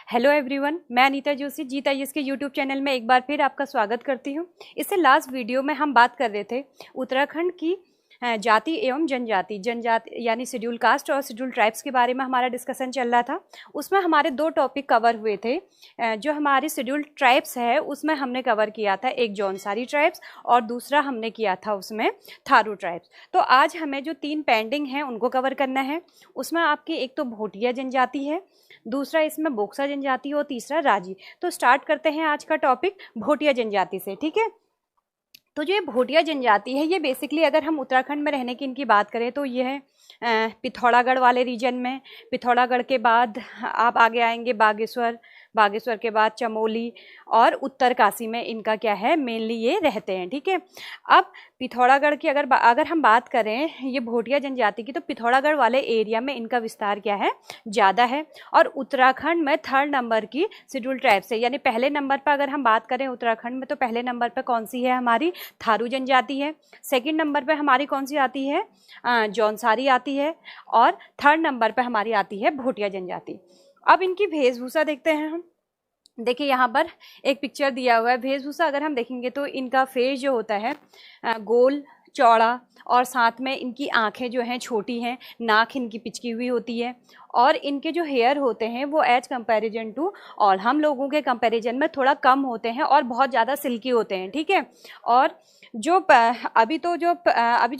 Hello everyone, मैं अनीता जोशी जीत IAS के YouTube channel में एक बार फिर आपका स्वागत करती हूं। इससे लास्ट वीडियो में हम बात कर रहे थे उत्तराखंड की जाति एवं जनजाति यानी शेड्यूल कास्ट और शेड्यूल ट्राइब्स के बारे में हमारा डिस्कशन चल रहा था। उसमें हमारे दो टॉपिक कवर हुए थे। जो हमारी शेड्यूल ट्राइब्स है उसमें हमने कवर किया था, एक जौनसारी ट्राइब्स और दूसरा हमने किया था उसमें थारू ट्राइब्स। तो आज हमें जो तीन पेंडिंग हैं उनको कवर करना है। उसमें आपकी एक तो भोटिया जनजाति है, दूसरा इसमें बोक्सा जनजाति और तीसरा राजी। तो स्टार्ट करते हैं आज का टॉपिक भोटिया जनजाति से, ठीक है। तो जो ये भोटिया जनजाति है ये बेसिकली अगर हम उत्तराखंड में रहने की इनकी बात करें तो ये है पिथौरागढ़ वाले रीजन में। पिथौरागढ़ के बाद आप आगे आएंगे बागेश्वर, बागेश्वर के बाद चमोली और उत्तरकाशी में इनका क्या है, मेनली ये रहते हैं, ठीक है। अब पिथौरागढ़ की अगर हम बात करें ये भोटिया जनजाति की, तो पिथौरागढ़ वाले एरिया में इनका विस्तार क्या है, ज़्यादा है। और उत्तराखंड में थर्ड नंबर की शेड्यूल ट्राइब्स है, यानी पहले नंबर पर अगर हम बात करें उत्तराखंड में तो पहले नंबर पर कौन सी है, हमारी थारू जनजाति है। सेकंड नंबर पर हमारी कौन सी आती है, जौनसारी आती है। और थर्ड नंबर पर हमारी आती है भोटिया जनजाति। अब इनकी वेशभूषा देखते हैं हम। देखिए यहाँ पर एक पिक्चर दिया हुआ है। वेशभूषा अगर हम देखेंगे तो इनका फेस जो होता है गोल चौड़ा, और साथ में इनकी आंखें जो हैं छोटी हैं, नाक इनकी पिचकी हुई होती है, और इनके जो हेयर होते हैं वो एज कंपैरिजन टू और हम लोगों के कंपैरिजन में थोड़ा कम होते हैं और बहुत ज़्यादा सिल्की होते हैं, ठीक है। और जो अभी जो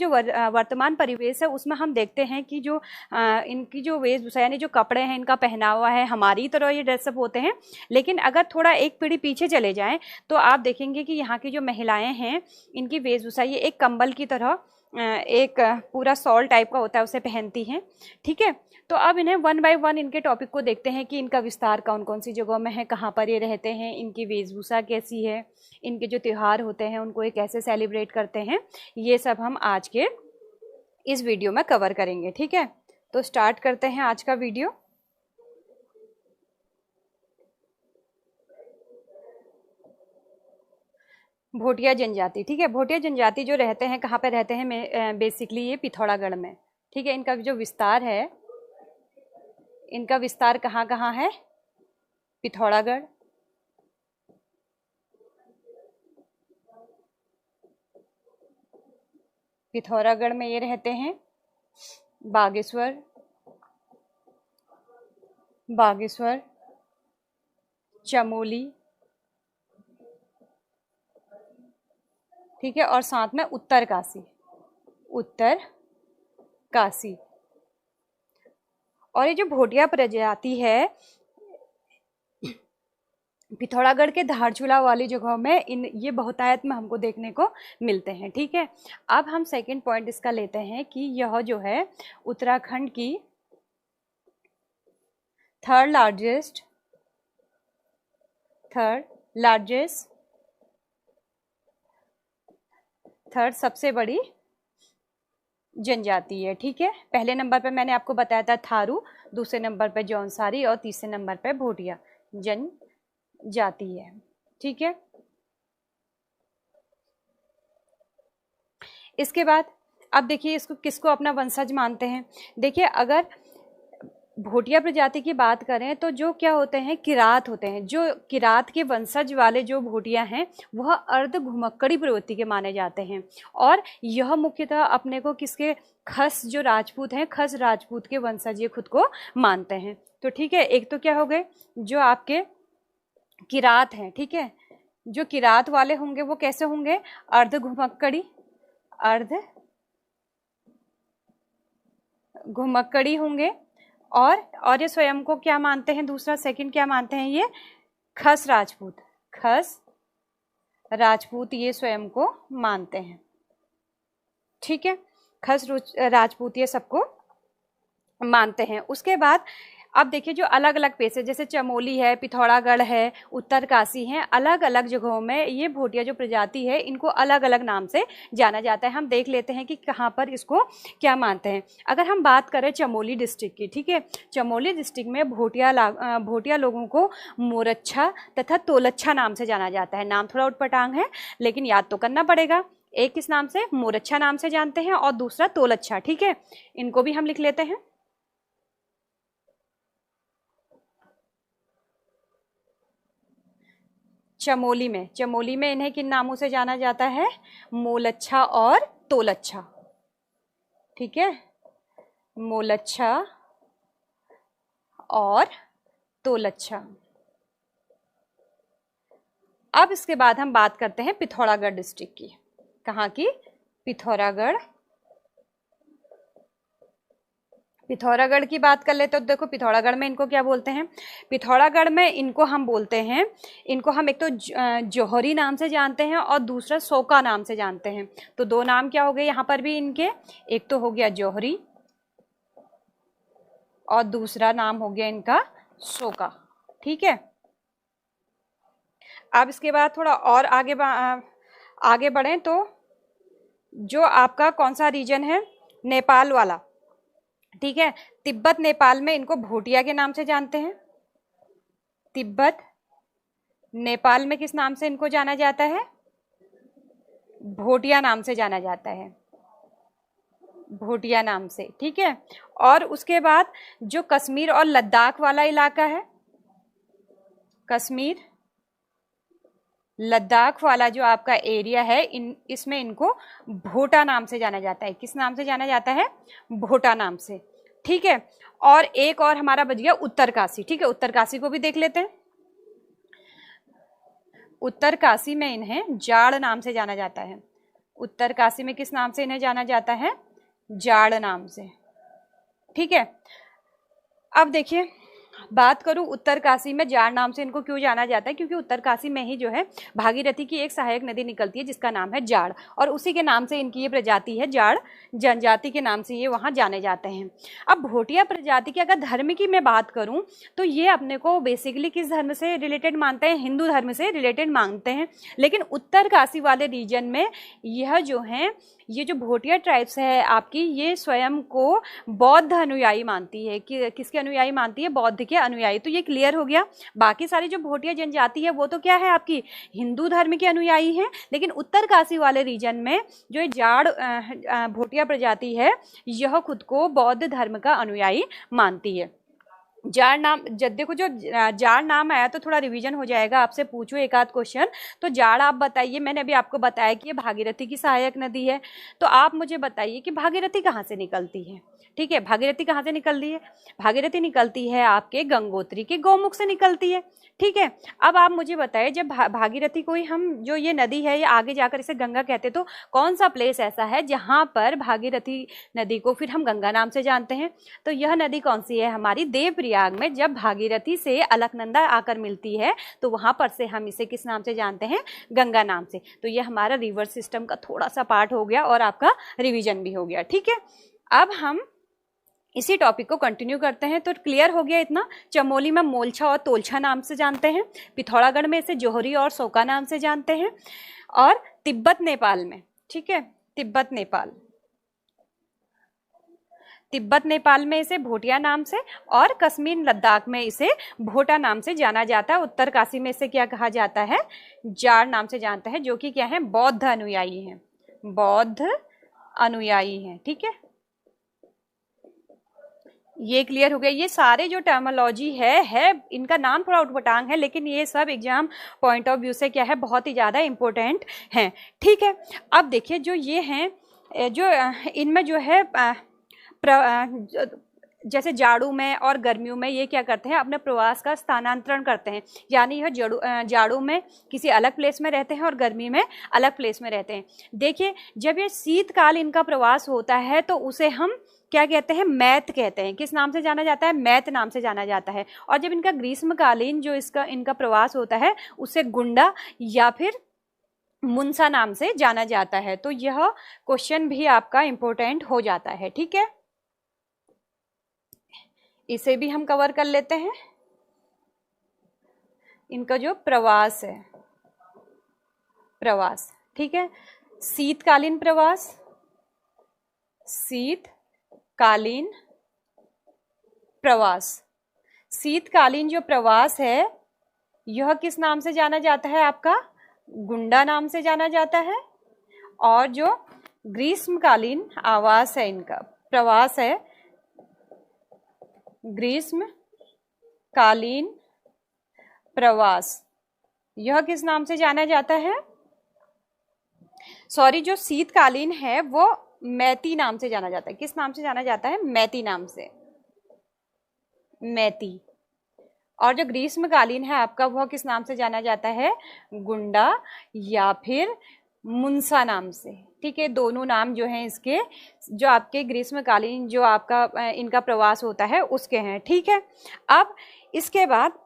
वर्तमान परिवेश है उसमें हम देखते हैं कि जो इनकी जो वेशभूषा यानी जो कपड़े हैं, इनका पहनावा है, हमारी तरह ये ड्रेसअप होते हैं। लेकिन अगर थोड़ा एक पीढ़ी पीछे चले जाएं तो आप देखेंगे कि यहाँ की जो महिलाएं हैं इनकी वेशभूषा ये एक कंबल की तरह एक पूरा सॉल टाइप का होता है उसे पहनती हैं, ठीक है। तो अब इन्हें वन बाय वन इनके टॉपिक को देखते हैं कि इनका विस्तार कौन कौन सी जगहों में है, कहाँ पर ये रहते हैं, इनकी वेशभूषा कैसी है, इनके जो त्यौहार होते हैं उनको ये कैसे सेलिब्रेट करते हैं। ये सब हम आज के इस वीडियो में कवर करेंगे, ठीक है। तो स्टार्ट करते हैं आज का वीडियो। भोटिया जनजाति, ठीक है। भोटिया जनजाति जो रहते हैं कहाँ पे रहते हैं, बेसिकली ये पिथौरागढ़ में, ठीक है। इनका जो विस्तार है, इनका विस्तार कहाँ कहाँ है, पिथौरागढ़, पिथौरागढ़ में ये रहते हैं, बागेश्वर, बागेश्वर, चमोली, ठीक है, और साथ में उत्तरकाशी, उत्तरकाशी। और ये जो भोटिया प्रजाति है पिथौरागढ़ के धारचूला वाली जगहों में ये बहुतायत में हमको देखने को मिलते हैं, ठीक है। अब हम सेकंड पॉइंट इसका लेते हैं कि यह जो है उत्तराखंड की थर्ड सबसे बड़ी जनजाति है, ठीक है। पहले नंबर पे मैंने आपको बताया था थारू, दूसरे नंबर पे जौनसारी और तीसरे नंबर पे भोटिया जनजाति है, ठीक है। इसके बाद अब देखिए इसको किसको अपना वंशज मानते हैं। देखिए अगर भोटिया प्रजाति की बात करें तो जो क्या होते हैं, किरात होते हैं। जो किरात के वंशज वाले जो भोटिया हैं वह अर्ध घुमक्कड़ी प्रवृत्ति के माने जाते हैं। और यह मुख्यतः अपने को किसके, खस जो राजपूत हैं, खस राजपूत के वंशज ये खुद को मानते हैं। तो ठीक है, एक तो क्या हो गए जो आपके किरात हैं, ठीक है। जो किरात वाले होंगे वो कैसे होंगे, अर्ध घुमक्कड़ी होंगे। और ये स्वयं को क्या मानते हैं, दूसरा सेकंड क्या मानते हैं, ये खस राजपूत ये स्वयं को मानते हैं, ठीक है। खस राजपूत ये सबको मानते हैं। उसके बाद अब देखिए जो अलग अलग पेश है, जैसे चमोली है, पिथौरागढ़ है, उत्तरकाशी है, अलग अलग जगहों में ये भोटिया जो प्रजाति है इनको अलग अलग नाम से जाना जाता है। हम देख लेते हैं कि कहाँ पर इसको क्या मानते हैं। अगर हम बात करें चमोली डिस्ट्रिक्ट की, ठीक है, चमोली डिस्ट्रिक्ट में भोटिया लोगों को मोरच्छा तथा तोलच्छा नाम से जाना जाता है। नाम थोड़ा उटपटांग है लेकिन याद तो करना पड़ेगा। एक किस नाम से, मोरच्छा नाम से जानते हैं, और दूसरा तोलच्छा, ठीक है। इनको भी हम लिख लेते हैं। चमोली में इन्हें किन नामों से जाना जाता है? मोलच्छा और तोलच्छा। ठीक है, मोलच्छा और तोलच्छा। अब इसके बाद हम बात करते हैं पिथौरागढ़ डिस्ट्रिक्ट की। कहाँ की? पिथौरागढ़। पिथौरागढ़ की बात कर लेते तो देखो पिथौरागढ़ में इनको क्या बोलते हैं? पिथौरागढ़ में इनको हम बोलते हैं, इनको हम एक तो जौहरी नाम से जानते हैं और दूसरा सोका नाम से जानते हैं। तो दो नाम क्या हो गए यहाँ पर भी इनके? एक तो हो गया जौहरी और दूसरा नाम हो गया इनका सोका। ठीक है, अब इसके बाद थोड़ा और आगे बढ़ें तो जो आपका कौन सा रीजन है? नेपाल वाला। ठीक है, तिब्बत नेपाल में इनको भोटिया के नाम से जानते हैं। तिब्बत नेपाल में किस नाम से इनको जाना जाता है? भोटिया नाम से जाना जाता है, भोटिया नाम से। ठीक है, और उसके बाद जो कश्मीर और लद्दाख वाला इलाका है, कश्मीर लद्दाख वाला जो आपका एरिया है, इसमें इनको भोटा नाम से जाना जाता है। किस नाम से जाना जाता है? भोटा नाम से। ठीक है, और एक और हमारा बच गया उत्तरकाशी। ठीक है, उत्तरकाशी को भी देख लेते हैं। उत्तरकाशी में इन्हें जाड़ नाम से जाना जाता है। उत्तरकाशी में किस नाम से इन्हें जाना जाता है? जाड़ नाम से। ठीक है, अब देखिए बात करूं उत्तरकाशी में जाड़ नाम से इनको क्यों जाना जाता है? क्योंकि उत्तरकाशी में ही जो है भागीरथी की एक सहायक नदी निकलती है जिसका नाम है जाड़, और उसी के नाम से इनकी ये प्रजाति है, जाड़ जनजाति के नाम से ये वहाँ जाने जाते हैं। अब भोटिया प्रजाति की अगर धर्म की मैं बात करूँ तो ये अपने को बेसिकली किस धर्म से रिलेटेड मानते हैं? हिंदू धर्म से रिलेटेड मानते हैं। लेकिन उत्तरकाशी वाले रीजन में यह जो है, ये जो भोटिया ट्राइब्स है आपकी, ये स्वयं को बौद्ध अनुयायी मानती है। कि किसके अनुयायी मानती है? बौद्ध के अनुयायी। तो ये क्लियर हो गया। बाकी सारी जो भोटिया जनजाति है वो तो क्या है आपकी? हिंदू धर्म के अनुयायी हैं। लेकिन उत्तरकाशी वाले रीजन में जो जाड़ भोटिया प्रजाति है, यह खुद को बौद्ध धर्म का अनुयायी मानती है। जाड़ नाम जब देखो, जो जाड़ नाम आया तो थोड़ा रिवीजन हो जाएगा। आपसे पूछो एक आध क्वेश्चन, तो जाड़ आप बताइए। मैंने अभी आपको बताया कि ये भागीरथी की सहायक नदी है, तो आप मुझे बताइए कि भागीरथी कहाँ से निकलती है? ठीक है, भागीरथी कहाँ से निकलती है? भागीरथी निकलती है आपके गंगोत्री के गौमुख से निकलती है। ठीक है, अब आप मुझे बताइए, जब भागीरथी कोई हम जो ये नदी है, ये आगे जाकर इसे गंगा कहते, तो कौन सा प्लेस ऐसा है जहाँ पर भागीरथी नदी को फिर हम गंगा नाम से जानते हैं? तो यह नदी कौन सी है? हमारी देवप्रयाग में जब भागीरथी से अलकनंदा आकर मिलती है तो वहाँ पर से हम इसे किस नाम से जानते हैं? गंगा नाम से। तो यह हमारा रिवर सिस्टम का थोड़ा सा पार्ट हो गया और आपका रिविजन भी हो गया। ठीक है, अब हम इसी टॉपिक को कंटिन्यू करते हैं। तो क्लियर हो गया इतना। चमोली में मोलछा और तोलछा नाम से जानते हैं, पिथौरागढ़ में इसे जौहरी और सोका नाम से जानते हैं, और तिब्बत नेपाल में, ठीक है, तिब्बत नेपाल में इसे भोटिया नाम से, और कश्मीर लद्दाख में इसे भोटा नाम से जाना जाता है। उत्तरकाशी में इसे क्या कहा जाता है? जाड़ नाम से जानते हैं, जो कि क्या है? बौद्ध अनुयायी हैं, बौद्ध अनुयायी हैं। ठीक है, ये क्लियर हो गया। ये सारे जो टर्मोलॉजी है इनका नाम थोड़ा उटपटांग है, लेकिन ये सब एग्जाम पॉइंट ऑफ व्यू से क्या है? बहुत ही ज़्यादा इंपॉर्टेंट हैं। ठीक है, अब देखिए जो ये हैं, जो इनमें जो है जैसे जाड़ों में और गर्मियों में ये क्या करते हैं? अपने प्रवास का स्थानांतरण करते हैं, यानी यह जाड़ों में किसी अलग प्लेस में रहते हैं और गर्मी में अलग प्लेस में रहते हैं। देखिए, जब ये शीतकाल इनका प्रवास होता है तो उसे हम क्या कहते हैं? मैत कहते हैं। किस नाम से जाना जाता है? मैत नाम से जाना जाता है। और जब इनका ग्रीष्मकालीन जो इनका प्रवास होता है उसे गुंडा या फिर मुंसा नाम से जाना जाता है। तो यह क्वेश्चन भी आपका इंपॉर्टेंट हो जाता है। ठीक है, इसे भी हम कवर कर लेते हैं। इनका जो प्रवास है, प्रवास, ठीक है, शीतकालीन प्रवास, शीतकालीन प्रवास, शीतकालीन जो प्रवास है यह किस नाम से जाना जाता है? आपका गुंडा नाम से जाना जाता है। और जो ग्रीष्मकालीन आवास है, इनका प्रवास है, ग्रीष्मकालीन प्रवास, यह किस नाम से जाना जाता है? सॉरी, जो शीतकालीन है वो मैती नाम से जाना जाता है। किस नाम से जाना जाता है? मैती नाम से, मैती। और जो ग्रीष्मकालीन है आपका, वह किस नाम से जाना जाता है? गुंडा या फिर मुंसा नाम से। ठीक है, दोनों नाम जो हैं इसके, जो आपके ग्रीष्मकालीन जो आपका इनका प्रवास होता है उसके हैं। ठीक है, अब इसके बाद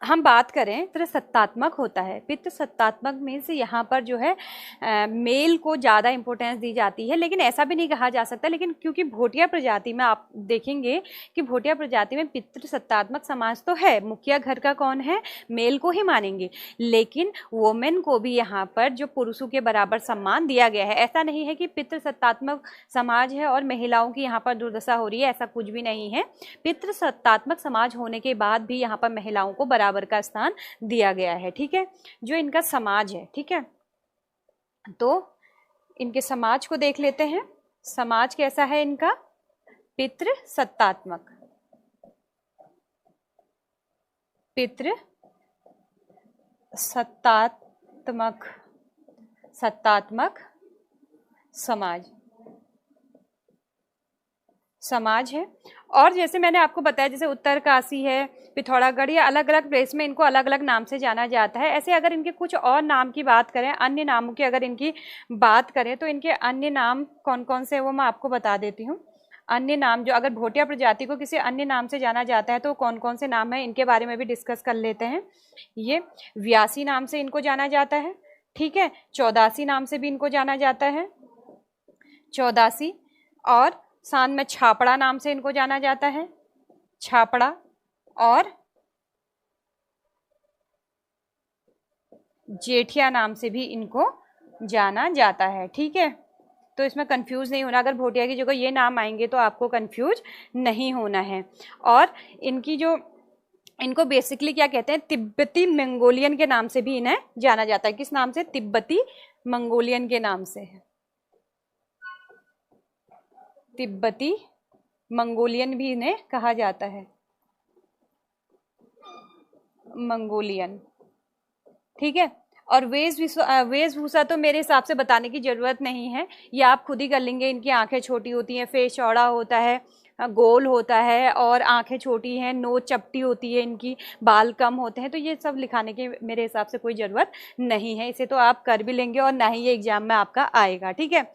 हम बात करें, पितृ सत्तात्मक होता है। पितृ सत्तात्मक मीन्स यहाँ पर जो है मेल को ज़्यादा इंपॉर्टेंस दी जाती है, लेकिन ऐसा भी नहीं कहा जा सकता। लेकिन क्योंकि भोटिया प्रजाति में आप देखेंगे कि भोटिया प्रजाति में पितृ सत्तात्मक समाज तो है, मुखिया घर का कौन है? मेल को ही मानेंगे, लेकिन वोमेन को भी यहाँ पर जो पुरुषों के बराबर सम्मान दिया गया है। ऐसा नहीं है कि पितृ सत्तात्मक समाज है और महिलाओं की यहाँ पर दुर्दशा हो रही है, ऐसा कुछ भी नहीं है। पितृ सत्तात्मक समाज होने के बाद भी यहाँ पर महिलाओं को बराबर का स्थान दिया गया है। ठीक है, जो इनका समाज है। ठीक है, तो इनके समाज को देख लेते हैं। समाज कैसा है इनका? पितृ सत्तात्मक, पितृ सत्तात्मक, सत्तात्मक समाज, समाज है। और जैसे मैंने आपको बताया, जैसे उत्तरकाशी है, पिथौरागढ़, या अलग अलग प्लेस में इनको अलग अलग नाम से जाना जाता है। ऐसे अगर इनके कुछ और नाम की बात करें, अन्य नामों की अगर इनकी बात करें, तो इनके अन्य नाम कौन कौन से वो मैं आपको बता देती हूँ। अन्य नाम जो अगर भोटिया प्रजाति को किसी अन्य नाम से जाना जाता है तो कौन कौन से नाम है, इनके बारे में भी डिस्कस कर लेते हैं। ये व्यासी नाम से इनको जाना जाता है। ठीक है, चौदासी नाम से भी इनको जाना जाता है, चौदासी। और साथ में छापड़ा नाम से इनको जाना जाता है, छापड़ा। और जेठिया नाम से भी इनको जाना जाता है। ठीक है, तो इसमें कंफ्यूज नहीं होना, अगर भोटिया की जगह ये नाम आएंगे तो आपको कंफ्यूज नहीं होना है। और इनकी जो, इनको बेसिकली क्या कहते हैं? तिब्बती मंगोलियन के नाम से भी इन्हें जाना जाता है। किस नाम से? तिब्बती मंगोलियन के नाम से है, तिब्बती मंगोलियन भी इन्हें कहा जाता है, मंगोलियन। ठीक है, और वेशभूषा तो मेरे हिसाब से बताने की जरूरत नहीं है, ये आप खुद ही कर लेंगे। इनकी आंखें छोटी होती हैं, फेस चौड़ा होता है, गोल होता है, और आंखें छोटी हैं, नोच चपटी होती है इनकी, बाल कम होते हैं। तो ये सब लिखाने की मेरे हिसाब से कोई ज़रूरत नहीं है, इसे तो आप कर भी लेंगे और ना ही ये एग्जाम में आपका आएगा। ठीक है,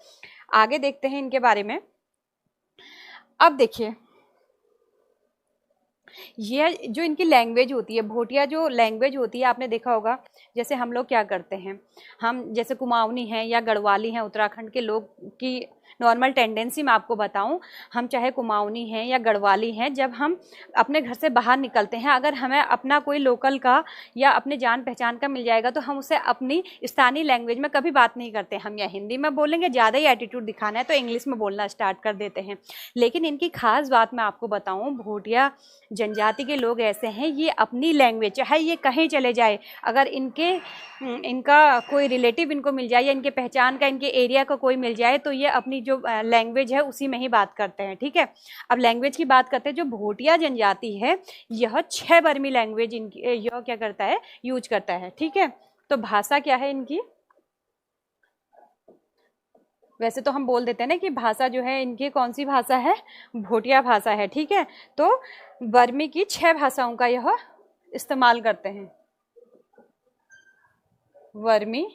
आगे देखते हैं इनके बारे में। अब देखिए, ये जो इनकी लैंग्वेज होती है, भोटिया जो लैंग्वेज होती है, आपने देखा होगा, जैसे हम लोग क्या करते हैं, हम जैसे कुमाऊनी हैं या गढ़वाली हैं, उत्तराखंड के लोग की नॉर्मल टेंडेंसी मैं आपको बताऊं, हम चाहे कुमाऊनी हैं या गढ़वाली हैं, जब हम अपने घर से बाहर निकलते हैं, अगर हमें अपना कोई लोकल का या अपने जान पहचान का मिल जाएगा तो हम उसे अपनी स्थानीय लैंग्वेज में कभी बात नहीं करते। हम या हिंदी में बोलेंगे, ज़्यादा ही एटीट्यूड दिखाना है तो इंग्लिश में बोलना स्टार्ट कर देते हैं। लेकिन इनकी खास बात मैं आपको बताऊँ, भोटिया जनजाति के लोग ऐसे हैं, ये अपनी लैंग्वेज, चाहे ये कहीं चले जाए, अगर इनका कोई रिलेटिव इनको मिल जाए या इनके पहचान का, इनके एरिया का कोई मिल जाए, तो ये अपनी जो लैंग्वेज है उसी में ही बात करते हैं। ठीक है, अब लैंग्वेज की बात करते हैं। जो भोटिया जनजाति है, यह 6 बर्मी लैंग्वेज इनकी यह क्या करता है? यूज करता है। ठीक है, तो भाषा क्या है इनकी? वैसे तो हम बोल देते हैं ना कि भाषा जो है इनकी कौन सी भाषा है? भोटिया भाषा है। ठीक है, तो बर्मी की 6 भाषाओं का यह इस्तेमाल करते हैं। वर्मी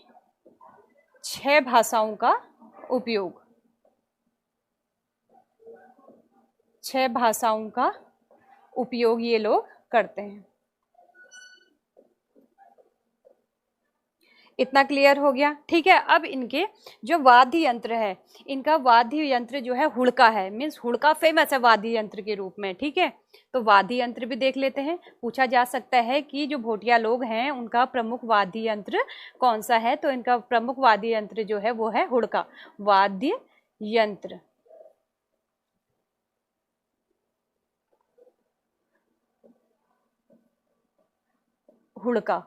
6 भाषाओं का उपयोग, 6 भाषाओं का उपयोग ये लोग करते हैं। इतना क्लियर हो गया? ठीक है, अब इनके जो वाद्य यंत्र है, इनका वाद्य यंत्र जो है हुड़का है, मीन्स हुड़का फेमस है वाद्य यंत्र के रूप में। ठीक है, तो वाद्य यंत्र भी देख लेते हैं। पूछा जा सकता है कि जो भोटिया लोग हैं उनका प्रमुख वाद्य यंत्र कौन सा है, तो इनका प्रमुख वाद्य यंत्र जो है वो है हुड़का, वाद्य यंत्र। हुड़का।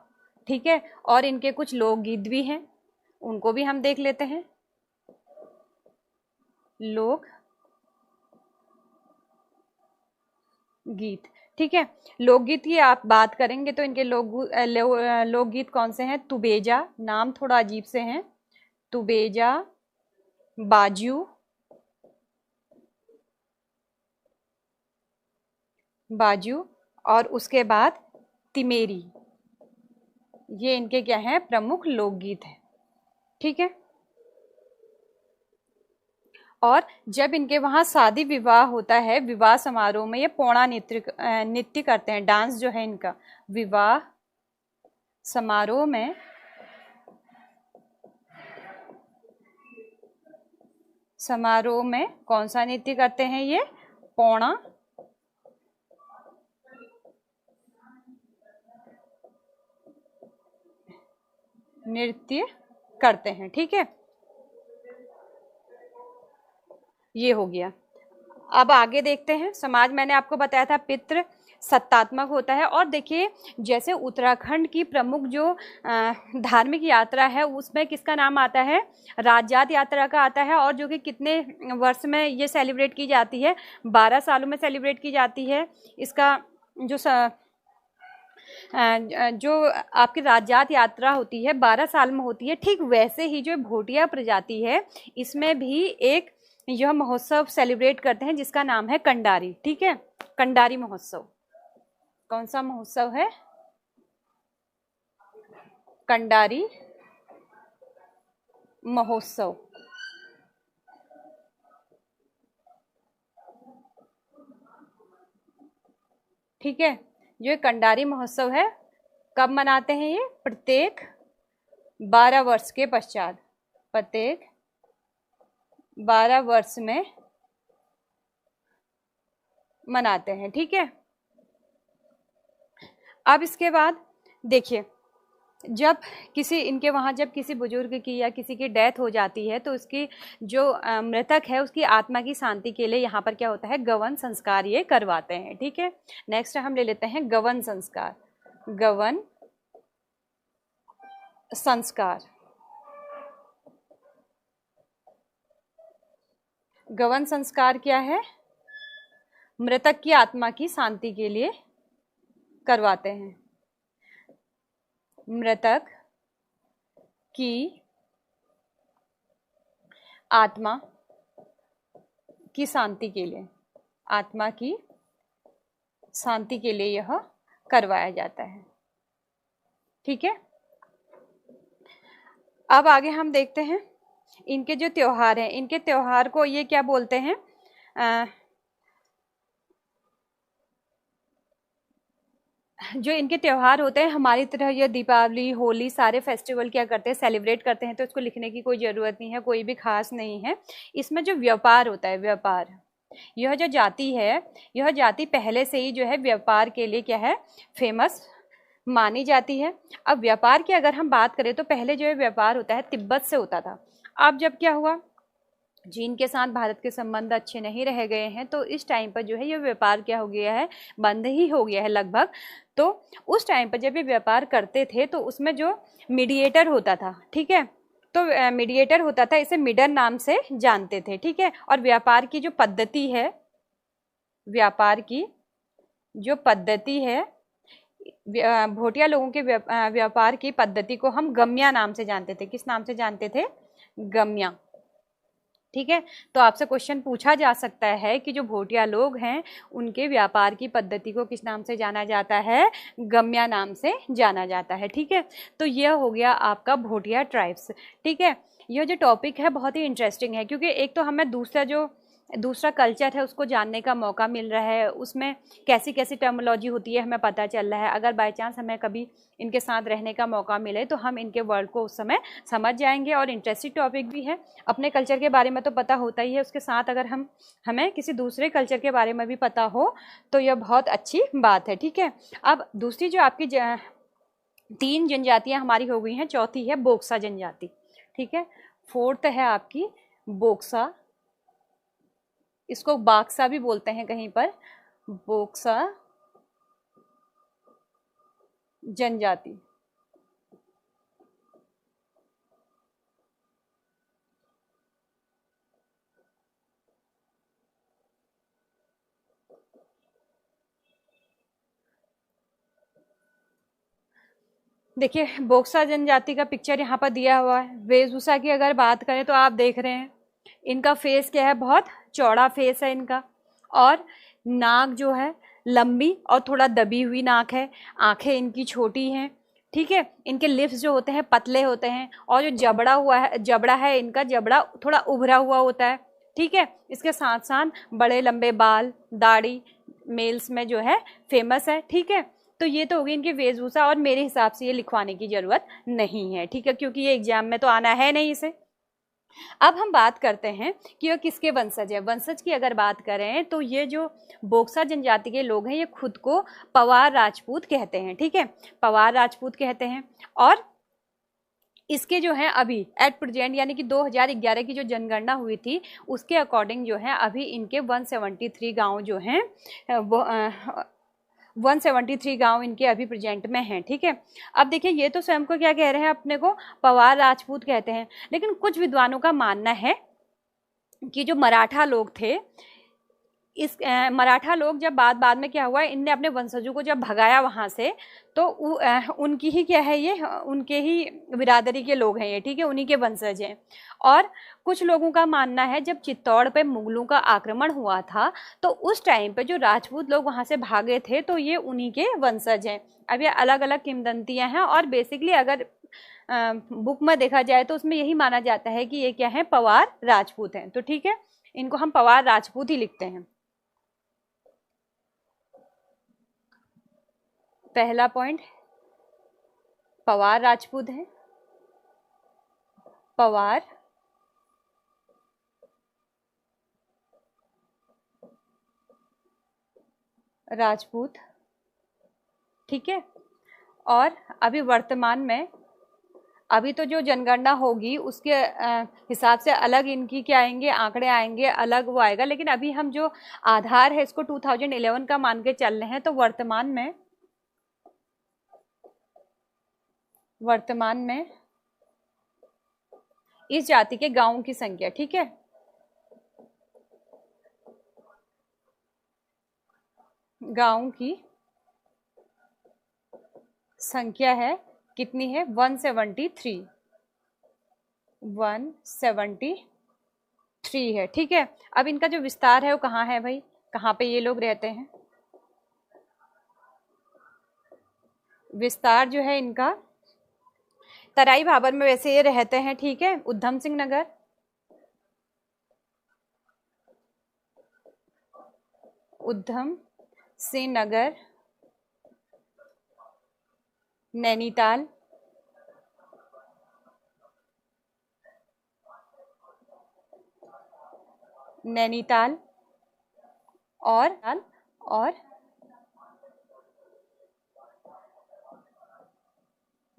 ठीक है, और इनके कुछ लोकगीत भी हैं, उनको भी हम देख लेते हैं। लोक गीत। ठीक है, लोकगीत की आप बात करेंगे तो इनके लोकगीत कौन से हैं? तुबेजा, नाम थोड़ा अजीब से हैं, तुबेजा, बाजू, बाजू, और उसके बाद तिमेरी, ये इनके क्या हैं? प्रमुख लोकगीत हैं। ठीक है, और जब इनके वहाँ शादी विवाह होता है, विवाह समारोह में ये पौड़ा नृत्य करते हैं, डांस जो है इनका, विवाह समारोह में कौन सा नृत्य करते हैं? ये पौड़ा नृत्य करते हैं। ठीक है, ये हो गया। अब आगे देखते हैं। समाज मैंने आपको बताया था पितृ सत्तात्मक होता है। और देखिए, जैसे उत्तराखंड की प्रमुख जो धार्मिक यात्रा है उसमें किसका नाम आता है? राजजात यात्रा का आता है, और जो कि कितने वर्ष में ये सेलिब्रेट की जाती है? 12 सालों में सेलिब्रेट की जाती है। इसका जो जो आपकी राजजात यात्रा होती है 12 साल में होती है। ठीक वैसे ही जो भोटिया प्रजाति है, इसमें भी एक यह महोत्सव सेलिब्रेट करते हैं जिसका नाम है कंडारी। ठीक है, कंडारी महोत्सव। कौन सा महोत्सव है? कंडारी महोत्सव। ठीक है, जो कंडारी महोत्सव है कब मनाते हैं? ये प्रत्येक 12 वर्ष के पश्चात, प्रत्येक 12 वर्ष में मनाते हैं। ठीक है, अब इसके बाद देखिए, जब किसी इनके वहाँ जब किसी बुजुर्ग की या किसी की डेथ हो जाती है तो उसकी जो मृतक है उसकी आत्मा की शांति के लिए यहाँ पर क्या होता है? गवन संस्कार ये करवाते हैं। ठीक है, नेक्स्ट हम ले लेते हैं गवन संस्कार। गवन संस्कार, गवन संस्कार क्या है? मृतक की आत्मा की शांति के लिए करवाते हैं। मृतक की आत्मा की शांति के लिए, आत्मा की शांति के लिए यह करवाया जाता है। ठीक है, अब आगे हम देखते हैं इनके जो त्योहार हैं। इनके त्योहार को ये क्या बोलते हैं? जो इनके त्योहार होते हैं हमारी तरह, ये दीपावली, होली, सारे फेस्टिवल क्या करते हैं? सेलिब्रेट करते हैं। तो इसको लिखने की कोई ज़रूरत नहीं है, कोई भी खास नहीं है। इसमें जो व्यापार होता है, व्यापार, यह जो जाति है, यह जाति पहले से ही जो है व्यापार के लिए क्या है? फेमस मानी जाती है। अब व्यापार की अगर हम बात करें तो पहले जो है व्यापार होता है तिब्बत से होता था। अब जब क्या हुआ, चीन के साथ भारत के संबंध अच्छे नहीं रह गए हैं, तो इस टाइम पर जो है ये व्यापार क्या हो गया है? बंद ही हो गया है लगभग। तो उस टाइम पर जब ये व्यापार करते थे तो उसमें जो मीडिएटर होता था, ठीक है, तो मीडिएटर होता था, इसे मिडर नाम से जानते थे। ठीक है, और व्यापार की जो पद्धति है, व्यापार की जो पद्धति है, भोटिया लोगों के व्यापार की पद्धति को हम गम्या नाम से जानते थे। किस नाम से जानते थे? गम्या। ठीक है, तो आपसे क्वेश्चन पूछा जा सकता है कि जो भोटिया लोग हैं उनके व्यापार की पद्धति को किस नाम से जाना जाता है? गम्या नाम से जाना जाता है। ठीक है, तो यह हो गया आपका भोटिया ट्राइब्स। ठीक है, यह जो टॉपिक है बहुत ही इंटरेस्टिंग है, क्योंकि एक तो हमें दूसरा कल्चर है उसको जानने का मौका मिल रहा है, उसमें कैसी कैसी टर्मिनोलॉजी होती है हमें पता चल रहा है। अगर बाय चांस हमें कभी इनके साथ रहने का मौका मिले तो हम इनके वर्ल्ड को उस समय समझ जाएंगे। और इंटरेस्टिंग टॉपिक भी है, अपने कल्चर के बारे में तो पता होता ही है, उसके साथ अगर हमें किसी दूसरे कल्चर के बारे में भी पता हो तो यह बहुत अच्छी बात है। ठीक है, अब दूसरी जो आपकी 3 जनजातियाँ हमारी हो गई हैं, चौथी है बोक्सा जनजाति। ठीक है, फोर्थ है आपकी बोक्सा, इसको बाक्सा भी बोलते हैं कहीं पर, बोक्सा जनजाति। देखिए बोक्सा जनजाति का पिक्चर यहाँ पर दिया हुआ है। वेशभूषा की अगर बात करें तो आप देख रहे हैं इनका फेस क्या है, बहुत चौड़ा फेस है इनका, और नाक जो है लंबी और थोड़ा दबी हुई नाक है, आंखें इनकी छोटी हैं, ठीक है। इनके लिप्स जो होते हैं पतले होते हैं, और जो जबड़ा है इनका जबड़ा थोड़ा उभरा हुआ होता है, ठीक है। इसके साथ साथ बड़े लंबे बाल, दाढ़ी मेल्स में जो है फेमस है, ठीक है। तो ये तो होगी इनकी वेशभूषा, और मेरे हिसाब से ये लिखवाने की जरूरत नहीं है, ठीक है, क्योंकि ये एग्जाम में तो आना है नहीं इसे। अब हम बात करते हैं कि ये किसके वंशज है। वंशज की अगर बात करें तो ये जो बोक्सा जनजाति के लोग हैं ये खुद को पवार राजपूत कहते हैं, ठीक है, पवार राजपूत कहते हैं। और इसके जो है अभी एट प्रेजेंट यानी कि 2011 की जो जनगणना हुई थी उसके अकॉर्डिंग जो है अभी इनके 173 गांव जो हैं वो 173 गांव इनके अभी प्रेजेंट में हैं, ठीक है। अब देखिए ये तो स्वयं को क्या कह रहे हैं, अपने को पवार राजपूत कहते हैं, लेकिन कुछ विद्वानों का मानना है कि जो मराठा लोग थे, इस मराठा लोग जब बाद में क्या हुआ, इनने अपने वंशजों को जब भगाया वहाँ से, तो उनकी ही क्या है ये, उनके ही बिरादरी के लोग हैं ये, ठीक है, उन्हीं के वंशज हैं। और कुछ लोगों का मानना है जब चित्तौड़ पे मुगलों का आक्रमण हुआ था तो उस टाइम पे जो राजपूत लोग वहाँ से भागे थे तो ये उन्हीं के वंशज हैं। अब ये अलग अलग किंवदंतियाँ हैं, और बेसिकली अगर बुक में देखा जाए तो उसमें यही माना जाता है कि ये क्या है, पवार राजपूत हैं। तो ठीक है, इनको हम पवार राजपूत ही लिखते हैं। पहला पॉइंट, पवार राजपूत हैं, पवार राजपूत, ठीक है। और अभी वर्तमान में, अभी तो जो जनगणना होगी उसके हिसाब से अलग इनकी क्या आएंगे, आंकड़े आएंगे, अलग वो आएगा, लेकिन अभी हम जो आधार है इसको 2011 का मान के चल रहे हैं। तो वर्तमान में इस जाति के गांवों की संख्या, ठीक है, गांवों की संख्या है कितनी है, 173 है, ठीक है। अब इनका जो विस्तार है वो कहाँ है भाई, कहाँ पे ये लोग रहते हैं, विस्तार जो है इनका तराई भाबर में वैसे ये रहते हैं, ठीक है, उधम सिंह नगर, उधम सिंह नगर, नैनीताल, और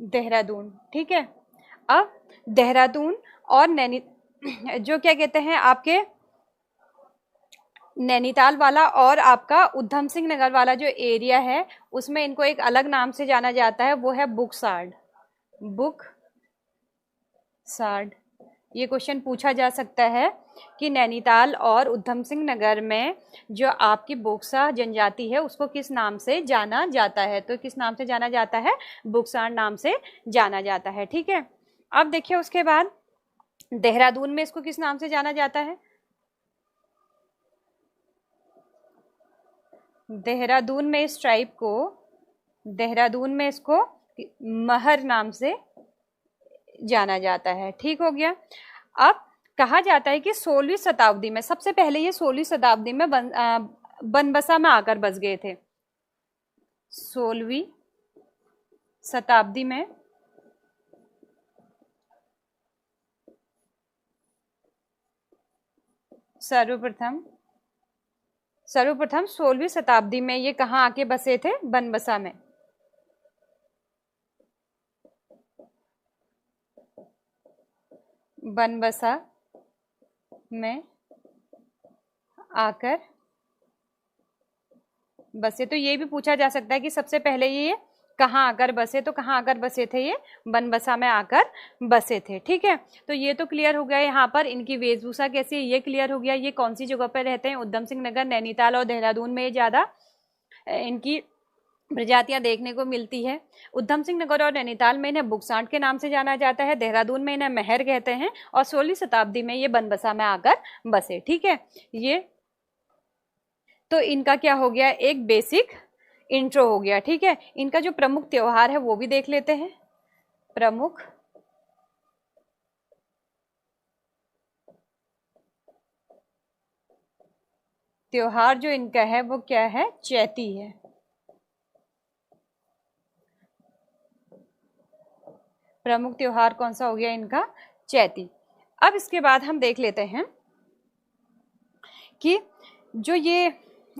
देहरादून, ठीक है। अब देहरादून और जो क्या कहते हैं आपके नैनीताल वाला और आपका उधम सिंह नगर वाला जो एरिया है उसमें इनको एक अलग नाम से जाना जाता है, वो है बुकसाड। ये क्वेश्चन पूछा जा सकता है कि नैनीताल और उधम सिंह नगर में जो आपकी बोक्सा जनजाति है उसको किस नाम से जाना जाता है, तो किस नाम से जाना जाता है, बुकसाड नाम से जाना जाता है, ठीक है। अब देखिए उसके बाद देहरादून में इसको किस नाम से जाना जाता है, देहरादून में इस ट्राइब को, देहरादून में इसको महर नाम से जाना जाता है, ठीक हो गया। अब कहा जाता है कि 16वीं शताब्दी में, सबसे पहले ये 16वीं शताब्दी में बनबसा में आकर बस गए थे। 16वीं शताब्दी में सर्वप्रथम 16वीं शताब्दी में ये कहाँ आके बसे थे, बनबसा में। बनबसा में आकर बसे। तो ये भी पूछा जा सकता है कि सबसे पहले ये कहाँ आकर बसे, तो कहाँ आकर बसे थे, ये बनबसा में आकर बसे थे, ठीक है। तो ये तो क्लियर हो गया। यहाँ पर इनकी वेशभूषा कैसी है ये क्लियर हो गया, ये कौन सी जगह पर रहते हैं, उधम सिंह नगर, नैनीताल और देहरादून में ये ज़्यादा इनकी प्रजातियां देखने को मिलती है। उधम सिंह नगर और नैनीताल में इन्हें बुकसांड के नाम से जाना जाता है। देहरादून में इन्हें महर कहते हैं और 16वीं शताब्दी में ये बनबसा में आकर बसे। ठीक है, ये तो इनका क्या हो गया, एक बेसिक इंट्रो हो गया। ठीक है, इनका जो प्रमुख त्योहार है वो भी देख लेते हैं। प्रमुख त्योहार जो इनका है वो क्या है, चैती है। प्रमुख त्योहार कौन सा हो गया इनका, चैती। अब इसके बाद हम देख लेते हैं कि जो ये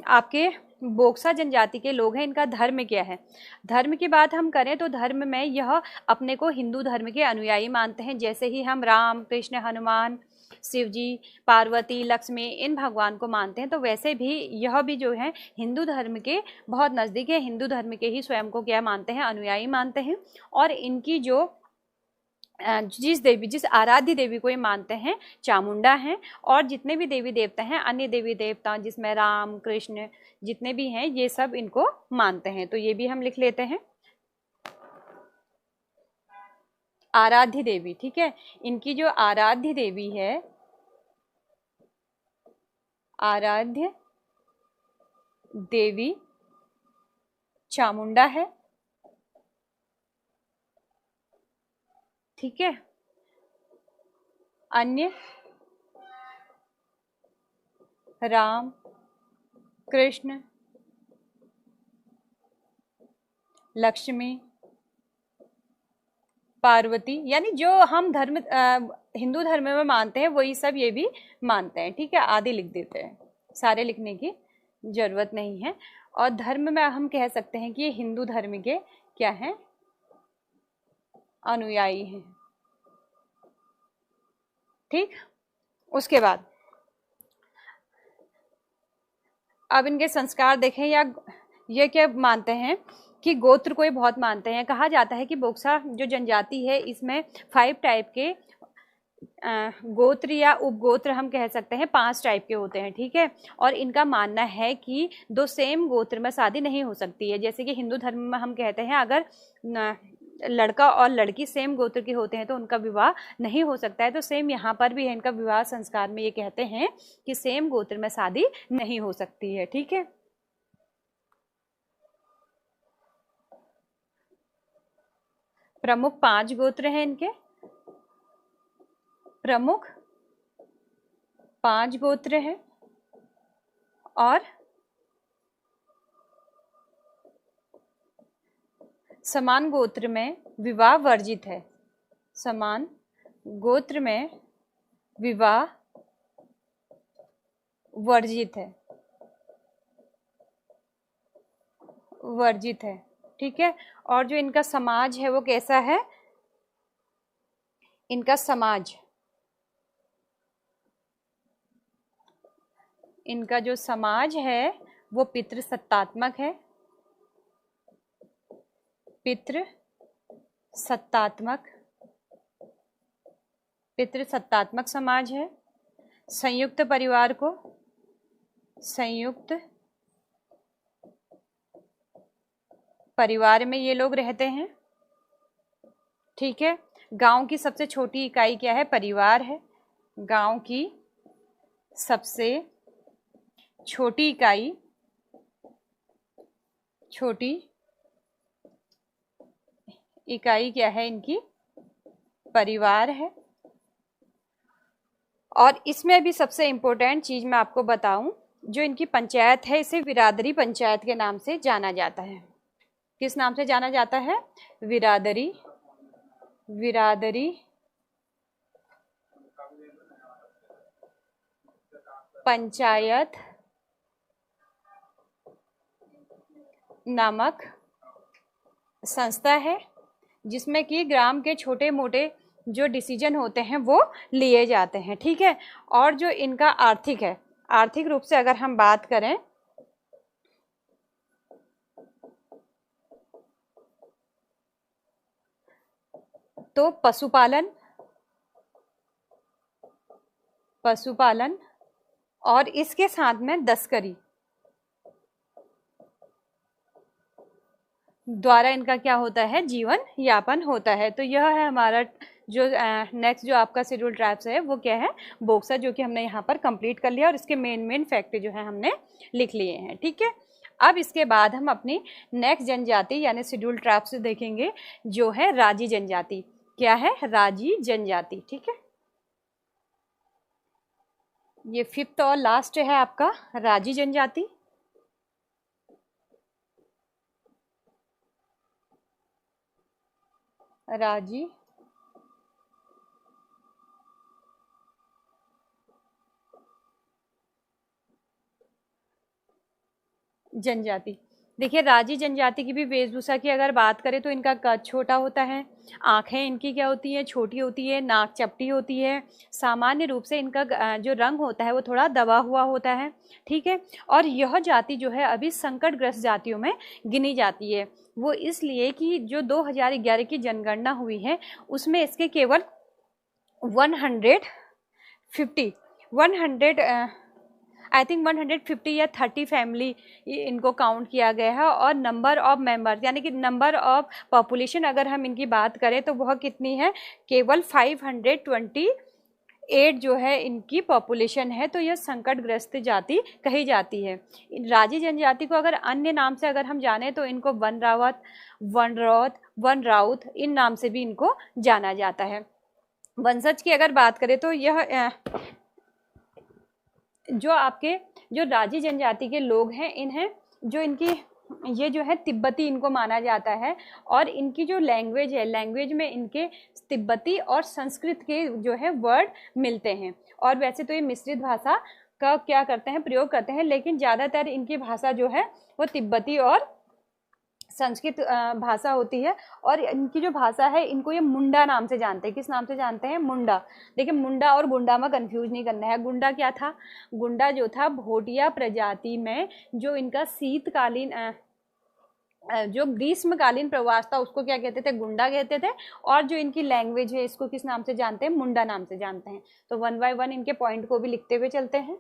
आपके बोक्सा जनजाति के लोग हैं इनका धर्म क्या है। धर्म की बात हम करें तो धर्म में यह अपने को हिंदू धर्म के अनुयायी मानते हैं। जैसे ही हम राम, कृष्ण, हनुमान, शिव जी, पार्वती, लक्ष्मी इन भगवान को मानते हैं, तो वैसे भी यह भी जो है हिंदू धर्म के बहुत नज़दीक है। हिंदू धर्म के ही स्वयं को क्या मानते हैं, अनुयायी मानते हैं। और इनकी जो जिस आराध्य देवी को ये मानते हैं चामुंडा हैं। और जितने भी देवी देवता हैं, अन्य देवी देवता जिसमें राम, कृष्ण जितने भी हैं, ये सब इनको मानते हैं। तो ये भी हम लिख लेते हैं, आराध्य देवी। ठीक है, इनकी जो आराध्य देवी है, आराध्य देवी चामुंडा है। ठीक है, अन्य राम, कृष्ण, लक्ष्मी, पार्वती, यानी जो हम धर्म हिंदू धर्म में मानते हैं वही सब ये भी मानते हैं। ठीक है, आदि लिख देते हैं, सारे लिखने की जरूरत नहीं है। और धर्म में हम कह सकते हैं कि ये हिंदू धर्म के क्या हैं, अनुयायी हैं। ठीक, उसके बाद अब इनके संस्कार देखें, या ये क्या मानते हैं कि गोत्र को ही बहुत मानते हैं। कहा जाता है कि बोक्सा जो जनजाति है इसमें 5 टाइप के गोत्र या उपगोत्र हम कह सकते हैं 5 टाइप के होते हैं। ठीक है, और इनका मानना है कि 2 सेम गोत्र में शादी नहीं हो सकती है। जैसे कि हिंदू धर्म में हम कहते हैं अगर लड़का और लड़की सेम गोत्र के होते हैं तो उनका विवाह नहीं हो सकता है। तो सेम यहाँ पर भी है, इनका विवाह संस्कार में ये कहते हैं कि सेम गोत्र में शादी नहीं हो सकती है। ठीक है, प्रमुख 5 गोत्र हैं इनके, प्रमुख 5 गोत्र हैं। और समान गोत्र में विवाह वर्जित है। समान गोत्र में विवाह वर्जित है, वर्जित है। ठीक है, और जो इनका समाज है वो कैसा है, इनका समाज, इनका जो समाज है वो पितृसत्तात्मक है। पितृसत्तात्मक, पितृसत्तात्मक समाज है। संयुक्त परिवार को, संयुक्त परिवार में ये लोग रहते हैं। ठीक है, गांव की सबसे छोटी इकाई क्या है, परिवार है। गांव की सबसे छोटी इकाई, छोटी इकाई क्या है इनकी, परिवार है। और इसमें भी सबसे इम्पोर्टेंट चीज मैं आपको बताऊं, जो इनकी पंचायत है इसे विरादरी पंचायत के नाम से जाना जाता है। किस नाम से जाना जाता है, विरादरी, विरादरी पंचायत नामक संस्था है, जिसमें कि ग्राम के छोटे मोटे जो डिसीजन होते हैं वो लिए जाते हैं। ठीक है, और जो इनका आर्थिक है, आर्थिक रूप से अगर हम बात करें तो पशुपालन, पशुपालन और इसके साथ में तस्करी, द्वारा इनका क्या होता है, जीवन यापन होता है। तो यह है हमारा जो नेक्स्ट जो आपका शेड्यूल ट्राइब्स है वो क्या है, बोक्सा, जो कि हमने यहाँ पर कंप्लीट कर लिया और इसके मेन फैक्ट जो है हमने लिख लिए हैं। ठीक है, अब इसके बाद हम अपनी नेक्स्ट जनजाति यानी शेड्यूल ट्राइब्स देखेंगे, जो है राजी जनजाति। क्या है, राजी जनजाति। ठीक है, ये 5th और लास्ट है आपका राजी जनजाति। राजी जनजाति। देखिए, राजी जनजाति की भी वेशभूषा की अगर बात करें तो इनका कद छोटा होता है, आंखें इनकी क्या होती है, छोटी होती है, नाक चपटी होती है, सामान्य रूप से इनका जो रंग होता है वो थोड़ा दबा हुआ होता है। ठीक है, और यह जाति जो है अभी संकटग्रस्त जातियों में गिनी जाती है। वो इसलिए कि जो 2011 की जनगणना हुई है उसमें इसके केवल 150 या 30 फैमिली इनको काउंट किया गया है। और नंबर ऑफ मेंबर्स यानी कि नंबर ऑफ पॉपुलेशन अगर हम इनकी बात करें तो वह कितनी है, केवल 528 जो है इनकी पॉपुलेशन है। तो यह संकटग्रस्त जाति कही जाती है। राजी जनजाति को अगर अन्य नाम से अगर हम जाने तो इनको one Rawat, one रौत, one Raut, इन नाम से भी इनको जाना जाता है। वंशज की अगर बात करें तो यह जो आपके जो राजी जनजाति के लोग हैं, इन्हें जो इनकी ये जो है तिब्बती इनको माना जाता है। और इनकी जो लैंग्वेज है, लैंग्वेज में इनके तिब्बती और संस्कृत के जो है वर्ड मिलते हैं। और वैसे तो ये मिश्रित भाषा का क्या करते हैं, प्रयोग करते हैं, लेकिन ज़्यादातर इनकी भाषा जो है वो तिब्बती और संस्कृत भाषा होती है। और इनकी जो भाषा है इनको ये मुंडा नाम से जानते हैं। किस नाम से जानते हैं, मुंडा। देखिए, मुंडा और गुंडा में कंफ्यूज नहीं करना है। गुंडा क्या था, गुंडा जो था भोटिया प्रजाति में जो इनका शीतकालीन जो ग्रीष्मकालीन प्रवास था उसको क्या कहते थे, गुंडा कहते थे। और जो इनकी लैंग्वेज है इसको किस नाम से जानते हैं, मुंडा नाम से जानते हैं। तो 1 बाय 1 इनके पॉइंट को भी लिखते हुए चलते हैं।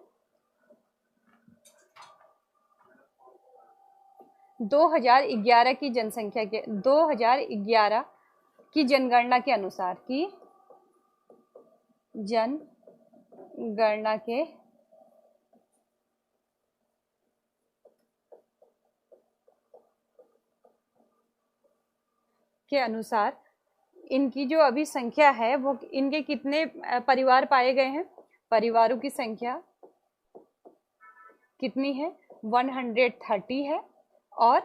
2011 की जनसंख्या के 2011 की जनगणना के अनुसार जनगणना के अनुसार इनकी जो अभी संख्या है वो इनके कितने परिवार पाए गए हैं, परिवारों की संख्या कितनी है, 130 है। और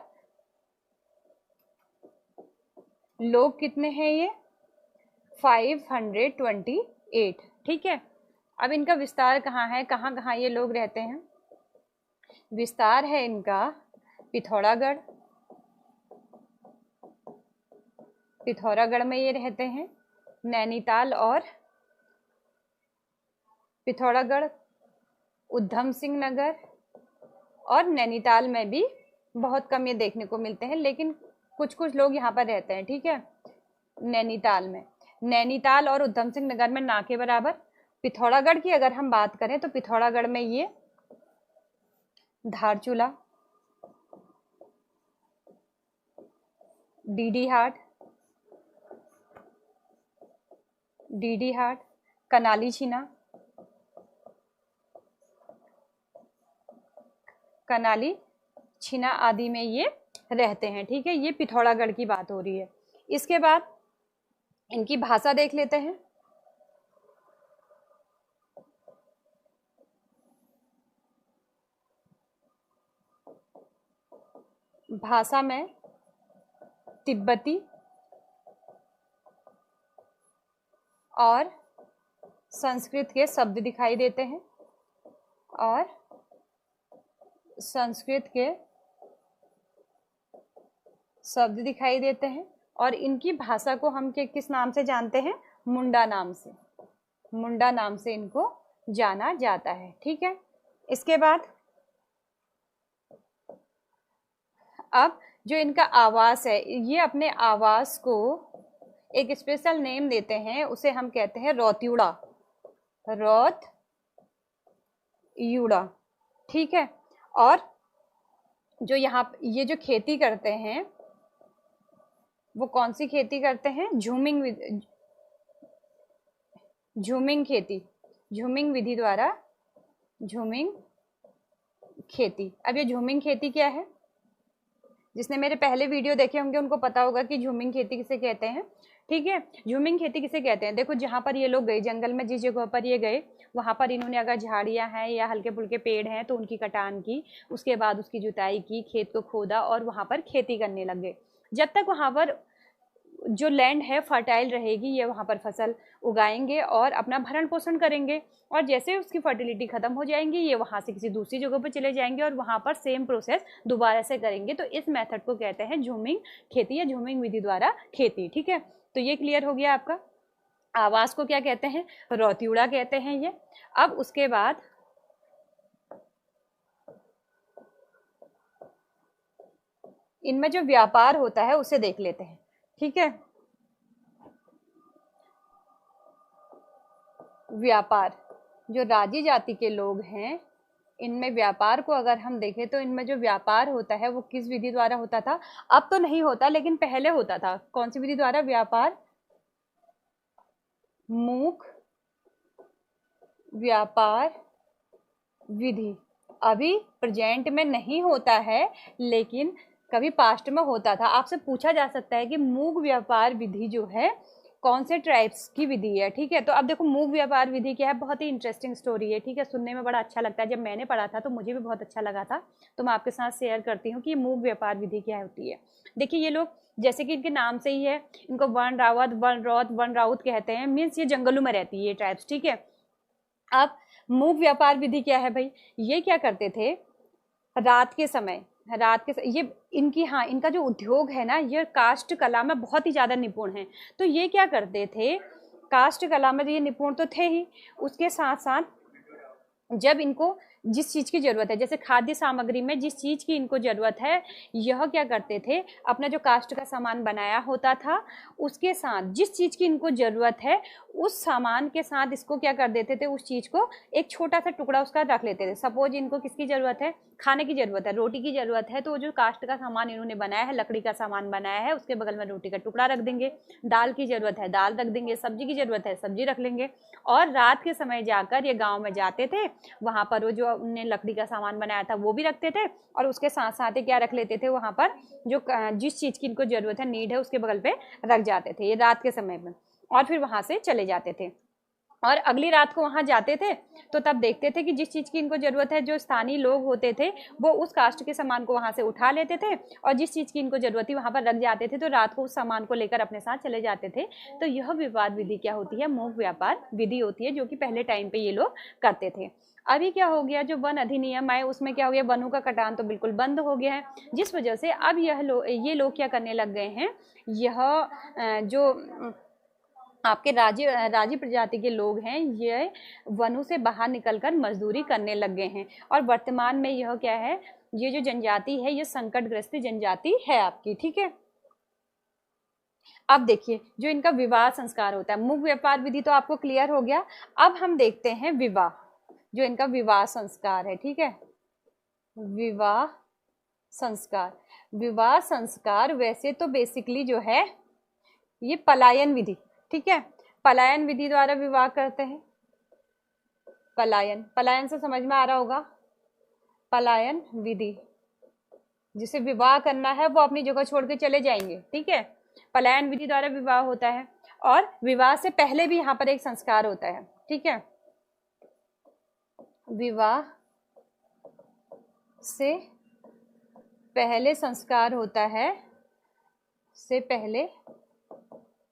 लोग कितने हैं ये, 528। ठीक है, अब इनका विस्तार कहाँ है, कहाँ कहाँ ये लोग रहते हैं। विस्तार है इनका पिथौरागढ़, पिथौरागढ़ में ये रहते हैं। नैनीताल और पिथौरागढ़, उधम सिंह नगर और नैनीताल में भी बहुत कम ये देखने को मिलते हैं, लेकिन कुछ कुछ लोग यहाँ पर रहते हैं। ठीक है, नैनीताल में, नैनीताल और उधम सिंह नगर में ना के बराबर। पिथौरागढ़ की अगर हम बात करें तो पिथौरागढ़ में ये धारचूला, डीडी हाट, कनाली छीना, आदि में ये रहते हैं। ठीक है, ये पिथौरागढ़ की बात हो रही है। इसके बाद इनकी भाषा देख लेते हैं। भाषा में तिब्बती और संस्कृत के शब्द दिखाई देते हैं, और संस्कृत के शब्द दिखाई देते हैं। और इनकी भाषा को हम किस नाम से जानते हैं, मुंडा नाम से, मुंडा नाम से इनको जाना जाता है। ठीक है, इसके बाद अब जो इनका आवास है, ये अपने आवास को एक स्पेशल नेम देते हैं, उसे हम कहते हैं रौत्यूड़ा, रौत्यूड़ा। ठीक है, और जो यहाँ ये जो खेती करते हैं वो कौन सी खेती करते हैं? झूमिंग खेती, झूमिंग विधि द्वारा झूमिंग खेती। अब ये झूमिंग खेती क्या है? जिसने मेरे पहले वीडियो देखे होंगे उनको पता होगा कि झूमिंग खेती किसे कहते हैं। ठीक है, झूमिंग खेती किसे कहते हैं? देखो, जहाँ पर ये लोग गए जंगल में, जिस जगह पर ये गए वहाँ पर इन्होंने अगर झाड़ियाँ हैं या हल्के फुल्के पेड़ हैं तो उनकी कटान की, उसके बाद उसकी जुताई की, खेत को खोदा और वहाँ पर खेती करने लग गए। जब तक वहाँ पर जो लैंड है फर्टाइल रहेगी, ये वहाँ पर फसल उगाएंगे और अपना भरण पोषण करेंगे। और जैसे उसकी फर्टिलिटी खत्म हो जाएंगी, ये वहाँ से किसी दूसरी जगह पर चले जाएंगे और वहाँ पर सेम प्रोसेस दोबारा से करेंगे। तो इस मेथड को कहते हैं झूमिंग खेती या झूमिंग विधि द्वारा खेती। ठीक है, तो ये क्लियर हो गया आपका। आवास को क्या कहते हैं? रौतिउड़ा कहते हैं ये। अब उसके बाद इनमें जो व्यापार होता है उसे देख लेते हैं। ठीक है, व्यापार, जो राजी जाति के लोग हैं इनमें व्यापार को अगर हम देखें तो इनमें जो व्यापार होता है वो किस विधि द्वारा होता था? अब तो नहीं होता, लेकिन पहले होता था। कौन सी विधि द्वारा? व्यापार मूक व्यापार विधि। अभी प्रेजेंट में नहीं होता है, लेकिन कभी पास्ट में होता था। आपसे पूछा जा सकता है कि मूक व्यापार विधि जो है कौन से ट्राइब्स की विधि है। ठीक है, तो अब देखो मूक व्यापार विधि क्या है, बहुत ही इंटरेस्टिंग स्टोरी है। ठीक है, सुनने में बड़ा अच्छा लगता है। जब मैंने पढ़ा था तो मुझे भी बहुत अच्छा लगा था, तो मैं आपके साथ शेयर करती हूँ कि मूक व्यापार विधि क्या होती है। देखिए, ये लोग जैसे कि इनके नाम से ही है, इनको one Rawat, one रौत, one Raut कहते हैं। मीन्स ये जंगलों में रहती है ये ट्राइब्स। ठीक है, अब मूक व्यापार विधि क्या है भाई? ये क्या करते थे रात के समय, ये इनकी, हाँ, इनका जो उद्योग है ना, ये काष्ठ कला में बहुत ही ज़्यादा निपुण है। तो ये क्या करते थे, काष्ठ कला में तो ये निपुण तो थे ही, उसके साथ साथ जब इनको जिस चीज़ की ज़रूरत है, जैसे खाद्य सामग्री में जिस चीज़ की इनको ज़रूरत है, यह क्या करते थे, अपना जो काष्ठ का सामान बनाया होता था उसके साथ जिस चीज़ की इनको ज़रूरत है उस सामान के साथ इसको क्या कर देते थे, उस चीज़ को एक छोटा सा टुकड़ा उसका रख लेते थे। सपोज इनको किसकी ज़रूरत है? खाने की ज़रूरत है, रोटी की ज़रूरत है, तो जो काष्ठ का सामान इन्होंने बनाया है, लकड़ी का सामान बनाया है, उसके बगल में रोटी का टुकड़ा रख देंगे। दाल की ज़रूरत है, दाल रख देंगे। सब्जी की ज़रूरत है, सब्जी रख लेंगे। और रात के समय जाकर ये गाँव में जाते थे, वहाँ पर वो जो उनने लकड़ी का सामान बनाया था वो भी रखते थे, और उसके साथ साथ ही क्या रख लेते थे, वहाँ पर जो जिस चीज़ की इनको ज़रूरत है, नीड है, उसके बगल पे रख जाते थे ये रात के समय में, और फिर वहाँ से चले जाते थे। और अगली रात को वहाँ जाते थे तो तब देखते थे कि जिस चीज़ की इनको ज़रूरत है, जो स्थानीय लोग होते थे वो उस काष्ठ के सामान को वहाँ से उठा लेते थे, और जिस चीज़ की इनको ज़रूरत थी वहाँ पर रख जाते थे, तो रात को उस सामान को लेकर अपने साथ चले जाते थे। तो यह विवाद विधि क्या होती है? मूक व्यापार विधि होती है, जो कि पहले टाइम पे ये लोग करते थे। अभी क्या हो गया, जो वन अधिनियम आए उसमें क्या हो गया, वनों का कटान तो बिल्कुल बंद हो गया है, जिस वजह से अब ये लोग क्या करने लग गए हैं, यह जो आपके राजी प्रजाति के लोग हैं, ये वनों से बाहर निकलकर मजदूरी करने लग गए हैं। और वर्तमान में यह क्या है, ये जो जनजाति है ये संकटग्रस्त जनजाति है आपकी। ठीक है, अब देखिए जो इनका विवाह संस्कार होता है, मूक व्यापार विधि तो आपको क्लियर हो गया। अब हम देखते हैं विवाह, जो इनका विवाह संस्कार है। ठीक है, विवाह संस्कार, विवाह संस्कार वैसे तो बेसिकली जो है ये पलायन विधि। ठीक है, पलायन विधि द्वारा विवाह करते हैं। पलायन से समझ में आ रहा होगा, पलायन विधि, जिसे विवाह करना है वो अपनी जगह छोड़ के चले जाएंगे। ठीक है, पलायन विधि द्वारा विवाह होता है, और विवाह से पहले भी यहाँ पर एक संस्कार होता है। ठीक है, विवाह से पहले संस्कार होता है, से पहले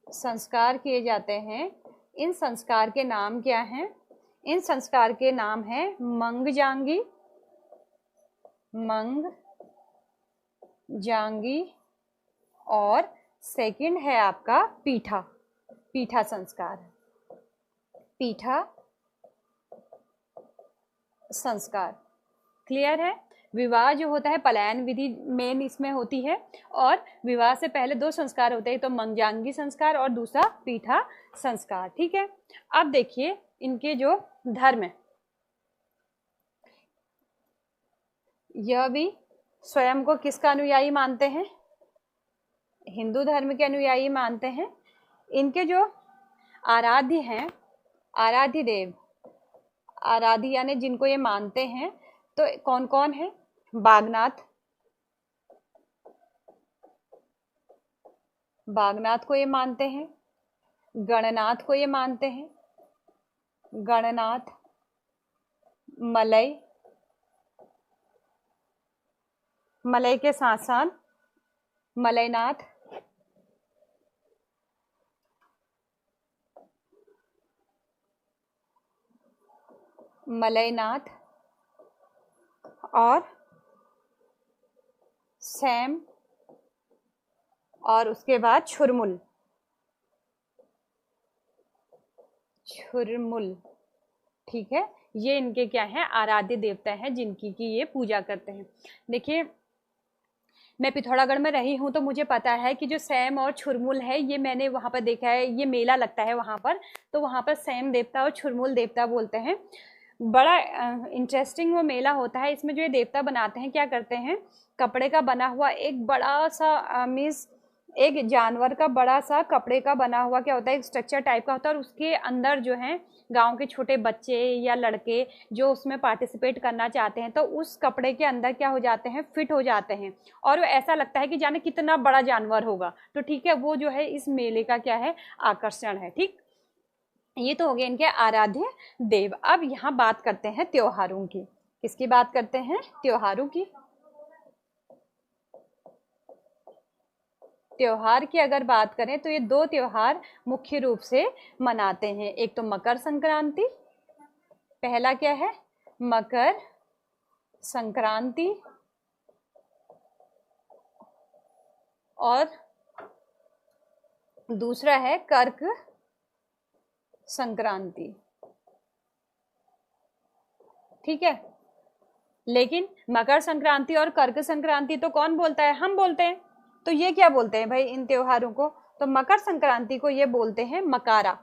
संस्कार किए जाते हैं। इन संस्कार के नाम क्या हैं? इन संस्कार के नाम हैं मंगजांगी, और सेकंड है आपका पीठा संस्कार, पीठा संस्कार। क्लियर है? विवाह जो होता है पलायन विधि मेन इसमें होती है, और विवाह से पहले दो संस्कार होते हैं, तो मंगजांगी संस्कार और दूसरा पीठा संस्कार। ठीक है, अब देखिए इनके जो धर्म है, यह भी स्वयं को किसका अनुयायी मानते हैं? हिंदू धर्म के अनुयायी मानते हैं। इनके जो आराध्य हैं, आराध्य देव, आराध्य यानी जिनको ये मानते हैं, तो कौन कौन है? बागनाथ, बागनाथ को ये मानते हैं। गणनाथ को ये मानते हैं, गणनाथ। मलय, मलय के साथ साथ मलयनाथ, मलयनाथ और सैम, और उसके बाद छुरमुल, छुरमुल। ठीक है, ये इनके क्या है? आराध्य देवता हैं जिनकी की ये पूजा करते हैं। देखिए, मैं पिथौरागढ़ में रही हूँ तो मुझे पता है कि जो सैम और छुरमुल है, ये मैंने वहाँ पर देखा है, ये मेला लगता है वहाँ पर, तो वहाँ पर सैम देवता और छुरमुल देवता बोलते हैं। बड़ा इंटरेस्टिंग वो मेला होता है। इसमें जो ये देवता बनाते हैं, क्या करते हैं, कपड़े का बना हुआ एक बड़ा सा मीन्स एक जानवर का बड़ा सा कपड़े का बना हुआ क्या होता है, एक स्ट्रक्चर टाइप का होता है, और उसके अंदर जो है गांव के छोटे बच्चे या लड़के जो उसमें पार्टिसिपेट करना चाहते हैं, तो उस कपड़े के अंदर क्या हो जाते हैं, फिट हो जाते हैं, और वो ऐसा लगता है कि जाने कितना बड़ा जानवर होगा। तो ठीक है, वो जो है इस मेले का क्या है, आकर्षण है। ठीक, ये तो हो गए इनके आराध्य देव। अब यहाँ बात करते हैं त्योहारों की। किसकी बात करते हैं? त्योहारों की। त्योहार की अगर बात करें तो ये दो त्योहार मुख्य रूप से मनाते हैं। एक तो मकर संक्रांति, पहला क्या है? मकर संक्रांति, और दूसरा है कर्क संक्रांति। ठीक है, लेकिन मकर संक्रांति और कर्क संक्रांति तो कौन बोलता है? हम बोलते हैं। तो ये क्या बोलते हैं भाई इन त्योहारों को? तो मकर संक्रांति को ये बोलते हैं मकारा,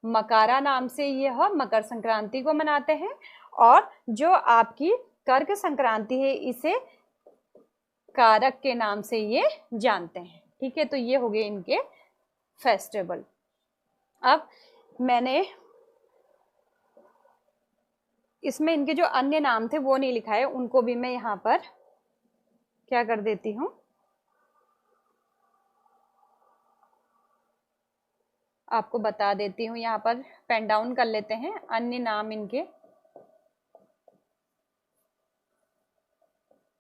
मकारा नाम से यह मकर संक्रांति को मनाते हैं। और जो आपकी कर्क संक्रांति है, इसे कारक के नाम से ये जानते हैं। ठीक है, तो ये हो गए इनके फेस्टिवल। अब मैंने इसमें इनके जो अन्य नाम थे वो नहीं लिखा है, उनको भी मैं यहाँ पर क्या कर देती हूँ, आपको बता देती हूँ। यहाँ पर पेन डाउन कर लेते हैं अन्य नाम इनके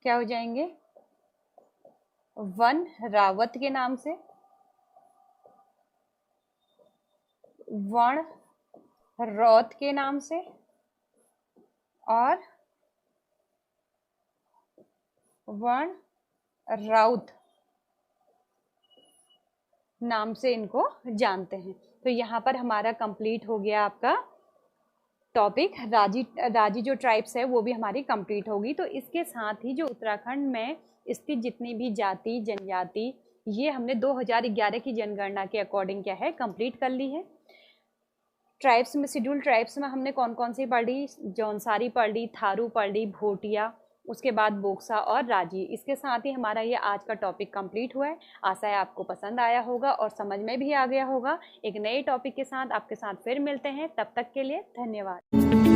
क्या हो जाएंगे। वन रावत के नाम से, वण रौत के नाम से, और वण राउत नाम से इनको जानते हैं। तो यहाँ पर हमारा कंप्लीट हो गया आपका टॉपिक। राजी जो ट्राइब्स है वो भी हमारी कंप्लीट होगी। तो इसके साथ ही जो उत्तराखंड में स्थित जितनी भी जाति जनजाति, ये हमने 2011 की जनगणना के अकॉर्डिंग क्या है, कंप्लीट कर ली है। ट्राइब्स में, शेड्यूल ट्राइब्स में हमने कौन कौन सी पढ़ ली? जौनसारी पढ़ ली, थारू पढ़ ली, भोटिया, उसके बाद बोक्सा और राजी। इसके साथ ही हमारा ये आज का टॉपिक कंप्लीट हुआ है। आशा है आपको पसंद आया होगा और समझ में भी आ गया होगा। एक नए टॉपिक के साथ आपके साथ फिर मिलते हैं, तब तक के लिए धन्यवाद।